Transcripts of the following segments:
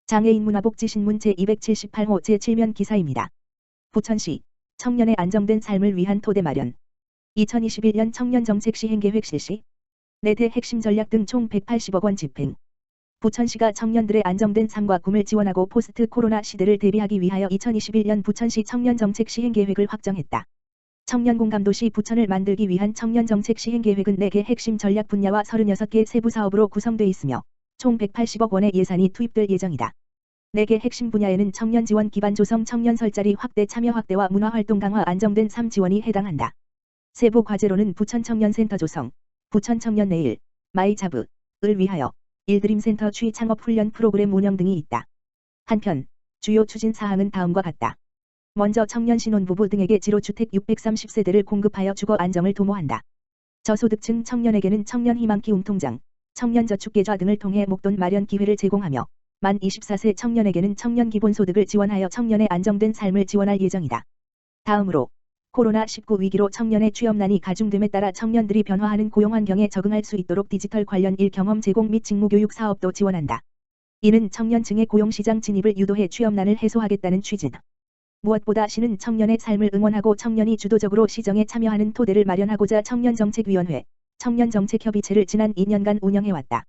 장애인 문화복지신문 제278호 제7면 기사입니다. 부천시 청년의 안정된 삶을 위한 토대 마련. 2021년 청년정책 시행계획 실시. 4대 핵심 전략 등 총 180억 원 집행. 부천시가 청년들의 안정된 삶과 꿈을 지원하고 포스트 코로나 시대를 대비하기 위하여 2021년 부천시 청년정책 시행계획을 확정했다. 청년공감도시 부천을 만들기 위한 청년정책 시행계획은 4개 핵심 전략 분야와 36개 세부 사업으로 구성돼 있으며 총 180억 원의 예산이 투입될 예정이다. 4개 핵심 분야에는 청년 지원 기반 조성, 청년 설자리 확대, 참여 확대와 문화활동 강화, 안정된 삶 지원이 해당한다. 세부 과제로는 부천 청년센터 조성, 부천 청년 내일, 마이자브을 위하여 일드림센터 취 창업 훈련 프로그램 운영 등이 있다. 한편 주요 추진 사항은 다음과 같다. 먼저 청년 신혼부부 등에게 지로주택 630세대를 공급하여 주거 안정을 도모한다. 저소득층 청년에게는 청년 희망 키움 통장, 청년저축계좌 등을 통해 목돈 마련 기회를 제공하며 만 24세 청년에게는 청년 기본소득을 지원하여 청년의 안정된 삶을 지원할 예정이다. 다음으로 코로나19 위기로 청년의 취업난이 가중됨에 따라 청년들이 변화하는 고용환경에 적응할 수 있도록 디지털 관련 일 경험 제공 및 직무교육 사업도 지원한다. 이는 청년층의 고용시장 진입을 유도해 취업난을 해소하겠다는 취지다. 무엇보다 시는 청년의 삶을 응원하고 청년이 주도적으로 시정에 참여하는 토대를 마련하고자 청년정책위원회, 청년정책협의체를 지난 2년간 운영해왔다.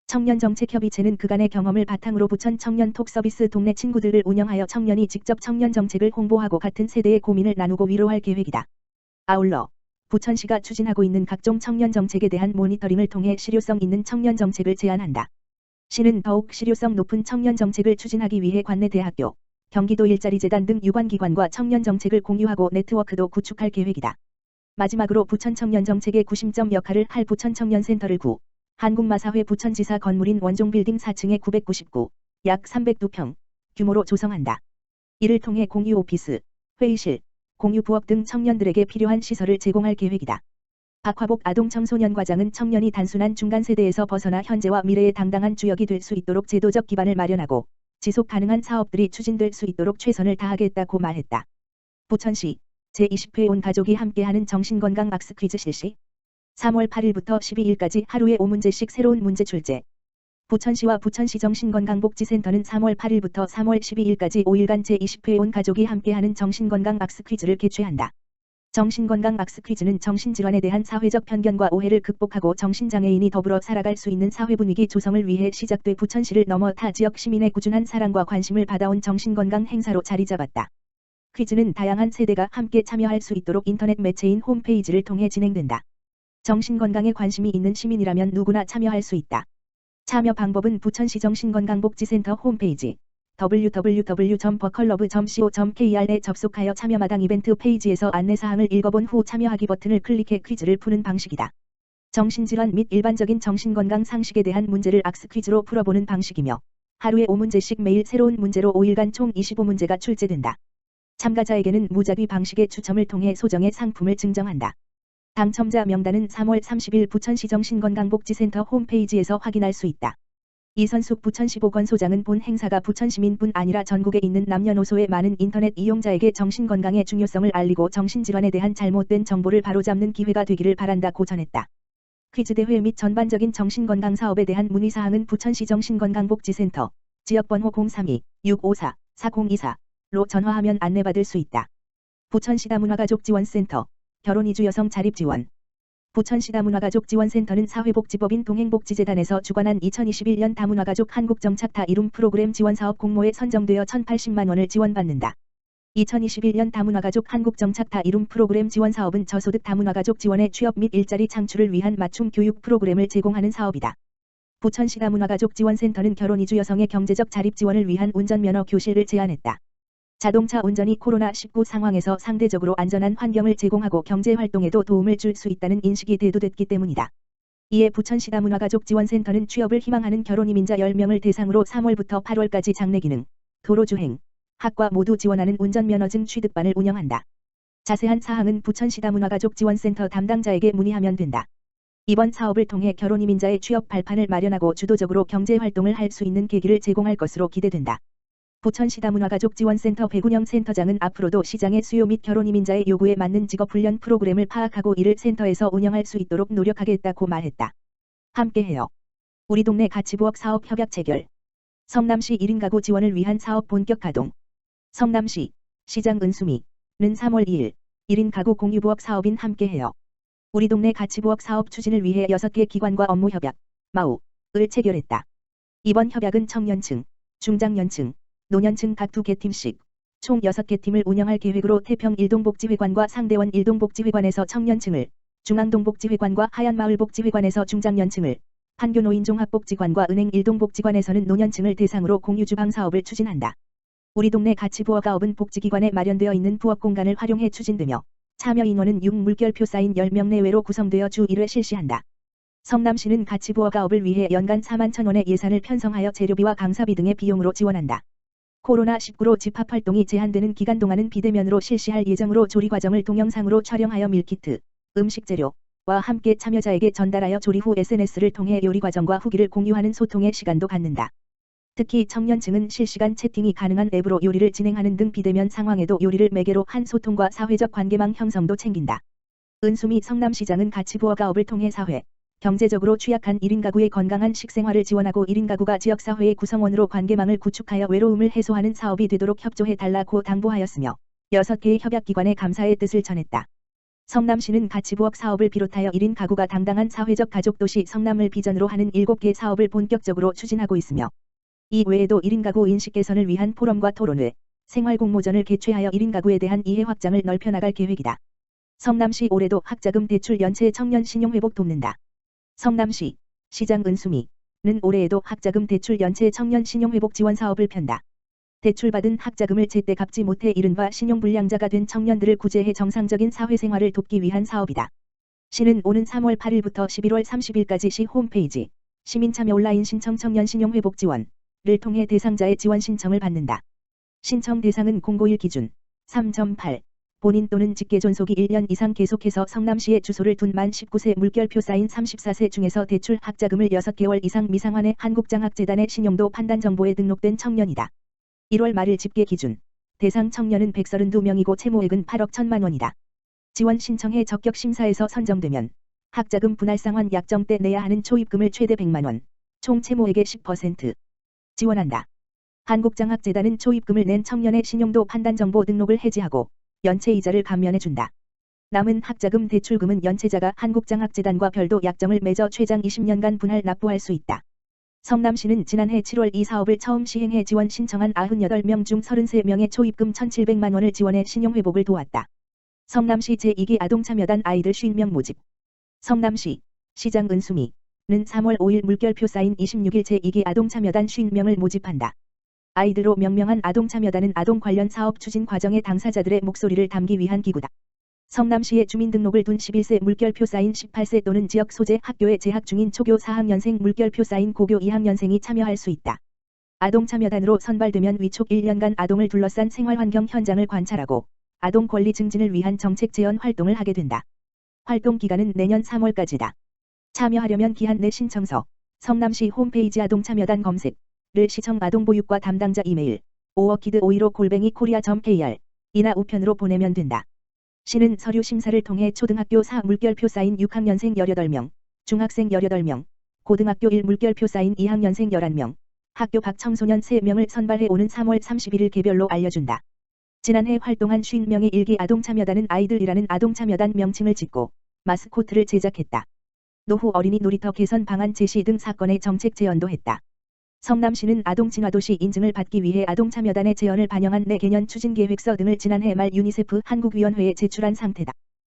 청년정책협의체는 그간의 경험을 바탕으로 부천 청년 톡서비스 동네 친구들을 운영하여 청년이 직접 청년정책을 홍보하고 같은 세대의 고민을 나누고 위로할 계획이다. 아울러 부천시가 추진하고 있는 각종 청년정책에 대한 모니터링을 통해 실효성 있는 청년정책을 제안한다. 시는 더욱 실효성 높은 청년정책을 추진하기 위해 관내 대학교, 경기도 일자리재단 등 유관기관과 청년정책을 공유하고 네트워크도 구축할 계획이다. 마지막으로 부천 청년정책의 구심점 역할을 할 부천 청년센터를 한국마사회 부천지사 건물인 원종빌딩 4층에 999, 약 302평 규모로 조성한다. 이를 통해 공유 오피스, 회의실, 공유 부엌 등 청년들에게 필요한 시설을 제공할 계획이다. 박화복 아동청소년과장은 청년이 단순한 중간세대에서 벗어나 현재와 미래의 당당한 주역이 될 수 있도록 제도적 기반을 마련하고 지속 가능한 사업들이 추진될 수 있도록 최선을 다하겠다고 말했다. 부천시 제20회 온 가족이 함께하는 정신건강 박스 퀴즈 실시. 3월 8일부터 12일까지 하루에 5문제씩 새로운 문제 출제. 부천시와 부천시 정신건강복지센터는 3월 8일부터 3월 12일까지 5일간 제20회 온 가족이 함께하는 정신건강 박스 퀴즈를 개최한다. 정신건강 박스 퀴즈는 정신질환에 대한 사회적 편견과 오해를 극복하고 정신장애인이 더불어 살아갈 수 있는 사회분위기 조성을 위해 시작돼 부천시를 넘어 타 지역 시민의 꾸준한 사랑과 관심을 받아온 정신건강 행사로 자리잡았다. 퀴즈는 다양한 세대가 함께 참여할 수 있도록 인터넷 매체인 홈페이지를 통해 진행된다. 정신건강에 관심이 있는 시민이라면 누구나 참여할 수 있다. 참여 방법은 부천시 정신건강복지센터 홈페이지 www.버컬러브.co.kr에 접속하여 참여마당 이벤트 페이지에서 안내사항을 읽어본 후 참여하기 버튼을 클릭해 퀴즈를 푸는 방식이다. 정신질환 및 일반적인 정신건강 상식에 대한 문제를 악스 퀴즈로 풀어보는 방식이며 하루에 5문제씩 매일 새로운 문제로 5일간 총 25문제가 출제된다. 참가자에게는 무작위 방식의 추첨을 통해 소정의 상품을 증정한다. 당첨자 명단은 3월 30일 부천시 정신건강복지센터 홈페이지에서 확인할 수 있다. 이선숙 부천시 보건소장은 본 행사가 부천시민뿐 아니라 전국에 있는 남녀노소의 많은 인터넷 이용자에게 정신건강의 중요성을 알리고 정신질환에 대한 잘못된 정보를 바로잡는 기회가 되기를 바란다고 전했다. 퀴즈 대회 및 전반적인 정신건강 사업에 대한 문의사항은 부천시 정신건강복지센터 지역번호 032-654-4024로 전화하면 안내받을 수 있다. 부천시 다문화가족지원센터 결혼이주 여성 자립지원. 부천시 다문화가족지원센터는 사회복지법인 동행복지재단에서 주관한 2021년 다문화가족 한국정착 이룸 프로그램 지원사업 공모에 선정되어 1,080만 원을 지원받는다. 2021년 다문화가족 한국정착 이룸 프로그램 지원사업은 저소득 다문화가족 지원의 취업 및 일자리 창출을 위한 맞춤 교육 프로그램을 제공하는 사업이다. 부천시 다문화가족지원센터는 결혼이주 여성의 경제적 자립지원을 위한 운전면허 교실을 제안했다. 자동차 운전이 코로나19 상황에서 상대적으로 안전한 환경을 제공하고 경제활동에도 도움을 줄 수 있다는 인식이 대두됐기 때문이다. 이에 부천시 다문화가족지원센터는 취업을 희망하는 결혼이민자 10명을 대상으로 3월부터 8월까지 장례기능, 도로주행, 학과 모두 지원하는 운전면허증 취득반을 운영한다. 자세한 사항은 부천시 다문화가족지원센터 담당자에게 문의하면 된다. 이번 사업을 통해 결혼이민자의 취업 발판을 마련하고 주도적으로 경제활동을 할 수 있는 계기를 제공할 것으로 기대된다. 부천시 다문화가족지원센터 백운영 센터장은 앞으로도 시장의 수요 및 결혼이민자의 요구에 맞는 직업훈련 프로그램을 파악하고 이를 센터에서 운영할 수 있도록 노력하겠다고 말했다. 함께해요. 우리 동네 가치부엌 사업 협약 체결. 성남시 1인 가구 지원을 위한 사업 본격 가동. 성남시 시장 은수미는 3월 2일 1인 가구 공유부엌 사업인 함께해요. 우리 동네 가치부엌 사업 추진을 위해 6개 기관과 업무 협약 (MAU를) 체결했다. 이번 협약은 청년층, 중장년층, 노년층 각 2개 팀씩 총 6개 팀을 운영할 계획으로 태평 일동복지회관과 상대원 일동복지회관에서 청년층을, 중앙동복지회관과 하얀마을복지회관에서 중장년층을, 판교노인종합복지관과 은행 일동복지관에서는 노년층을 대상으로 공유주방 사업을 추진한다. 우리 동네 가치부엌아업은 복지기관에 마련되어 있는 부엌 공간을 활용해 추진되며 참여 인원은 6물결표 사인 10명 내외로 구성되어 주 1회 실시한다. 성남시는 가치부엌아업을 위해 연간 4만 1,000원의 예산을 편성하여 재료비와 강사비 등의 비용으로 지원한다. 코로나19로 집합활동이 제한되는 기간 동안은 비대면으로 실시할 예정으로 조리 과정을 동영상으로 촬영하여 밀키트, 음식 재료와 함께 참여자에게 전달하여 조리 후 SNS를 통해 요리 과정과 후기를 공유하는 소통의 시간도 갖는다. 특히 청년층은 실시간 채팅이 가능한 앱으로 요리를 진행하는 등 비대면 상황에도 요리를 매개로 한 소통과 사회적 관계망 형성도 챙긴다. 은수미 성남시장은 가치부엌아업을 통해 사회, 경제적으로 취약한 1인 가구의 건강한 식생활을 지원하고 1인 가구가 지역사회의 구성원으로 관계망을 구축하여 외로움을 해소하는 사업이 되도록 협조해달라고 당부하였으며 6개의 협약기관에 감사의 뜻을 전했다. 성남시는 가치부엌 사업을 비롯하여 1인 가구가 당당한 사회적 가족도시 성남을 비전으로 하는 7개 사업을 본격적으로 추진하고 있으며 이 외에도 1인 가구 인식 개선을 위한 포럼과 토론회, 생활공모전을 개최하여 1인 가구에 대한 이해 확장을 넓혀나갈 계획이다. 성남시 올해도 학자금 대출 연체 청년 신용회복 돕는다. 성남시 시장 은수미는 올해에도 학자금 대출 연체 청년 신용회복 지원 사업을 편다. 대출받은 학자금을 제때 갚지 못해 이른바 신용불량자가 된 청년들을 구제해 정상적인 사회생활을 돕기 위한 사업이다. 시는 오는 3월 8일부터 11월 30일까지 시 홈페이지 시민참여 온라인 신청 청년 신용회복 지원을 통해 대상자의 지원 신청을 받는다. 신청 대상은 051 기준 3.8 본인 또는 직계 존속이 1년 이상 계속해서 성남시에 주소를 둔 만 19세 물결표 사인 34세 중에서 대출 학자금을 6개월 이상 미상환해 한국장학재단의 신용도 판단정보에 등록된 청년이다. 1월 말일 집계 기준 대상 청년은 132명이고 채무액은 8억 1천만 원이다. 지원 신청해 적격 심사에서 선정되면 학자금 분할상환 약정 때 내야 하는 초입금을 최대 100만 원, 총 채무액의 10% 지원한다. 한국장학재단은 초입금을 낸 청년의 신용도 판단정보 등록을 해지하고 연체 이자를 감면해준다. 남은 학자금 대출금은 연체자가 한국장학재단과 별도 약정을 맺어 최장 20년간 분할 납부할 수 있다. 성남시는 지난해 7월 이 사업을 처음 시행해 지원 신청한 98명 중 33명의 초입금 1,700만 원을 지원해 신용회복을 도왔다. 성남시 제2기 아동참여단 아이들 50명 모집. 성남시 시장 은수미는 3월 5일 물결표 사인 26일 제2기 아동참여단 50명을 모집한다. 아이들로 명명한 아동참여단은 아동 관련 사업 추진 과정의 당사자들의 목소리를 담기 위한 기구다. 성남시에 주민등록을 둔 11세 물결표 사인 18세 또는 지역 소재 학교에 재학 중인 초교 4학년생 물결표 사인 고교 2학년생이 참여할 수 있다. 아동참여단으로 선발되면 위촉 1년간 아동을 둘러싼 생활환경 현장을 관찰하고 아동 권리 증진을 위한 정책 제언 활동을 하게 된다. 활동 기간은 내년 3월까지다. 참여하려면 기한 내 신청서, 성남시 홈페이지 아동참여단 검색을 시청 아동보육과 담당자 이메일 5orchid515@korea.kr 이나 우편으로 보내면 된다. 시는 서류 심사를 통해 초등학교 4 물결표 사인 6학년생 18명, 중학생 18명, 고등학교 1 물결표 사인 2학년생 11명, 학교 밖 청소년 3명을 선발해 오는 3월 31일 개별로 알려준다. 지난해 활동한 50명의 일기 아동참여단은 아이들이라는 아동참여단 명칭을 짓고 마스코트를 제작했다. 노후 어린이 놀이터 개선 방안 제시 등 사건의 정책 제언도 했다. 성남시는 아동친화도시 인증을 받기 위해 아동참여단의 제언을 반영한 내개년 추진계획서 등을 지난해 말 유니세프 한국위원회에 제출한 상태다.